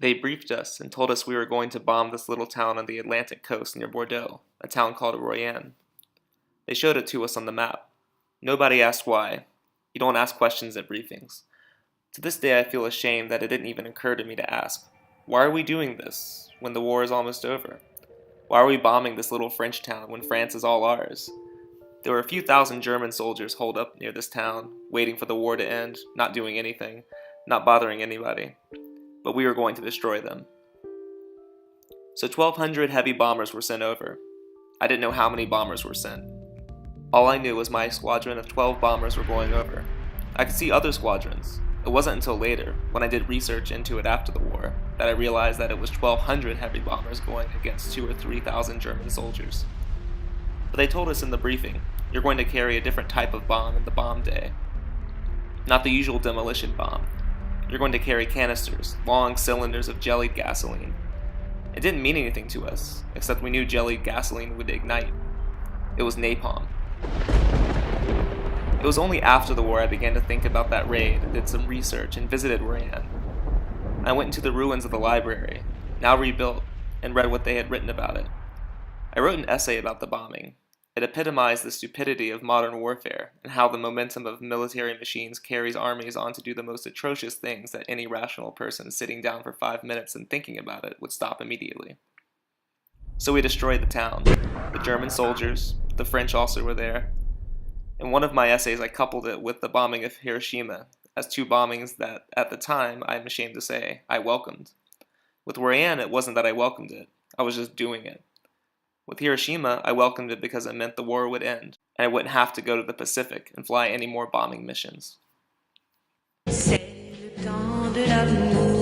They briefed us and told us we were going to bomb this little town on the Atlantic coast near Bordeaux, a town called Royan. They showed it to us on the map. Nobody asked why. You don't ask questions at briefings. To this day I feel ashamed that it didn't even occur to me to ask, why are we doing this when the war is almost over? Why are we bombing this little French town when France is all ours? There were a few thousand German soldiers holed up near this town, waiting for the war to end, not doing anything, not bothering anybody. But we were going to destroy them. So 1,200 heavy bombers were sent over. I didn't know how many bombers were sent. All I knew was my squadron of 12 bombers were going over. I could see other squadrons. It wasn't until later, when I did research into it after the war, that I realized that it was 1,200 heavy bombers going against 2,000 or 3,000 German soldiers. But they told us in the briefing, you're going to carry a different type of bomb in the bomb day. Not the usual demolition bomb. You're going to carry canisters, long cylinders of jellied gasoline. It didn't mean anything to us, except we knew jellied gasoline would ignite. It was napalm. It was only after the war I began to think about that raid and did some research and visited Royan. I went into the ruins of the library, now rebuilt, and read what they had written about it. I wrote an essay about the bombing. It epitomized the stupidity of modern warfare and how the momentum of military machines carries armies on to do the most atrocious things that any rational person sitting down for 5 minutes and thinking about it would stop immediately. So we destroyed the town. The German soldiers, the French also were there. In one of my essays I coupled it with the bombing of Hiroshima, as two bombings that, at the time, I'm ashamed to say, I welcomed. With Royan, it wasn't that I welcomed it, I was just doing it. With Hiroshima, I welcomed it because it meant the war would end, and I wouldn't have to go to the Pacific and fly any more bombing missions. C'est le temps de l'amour.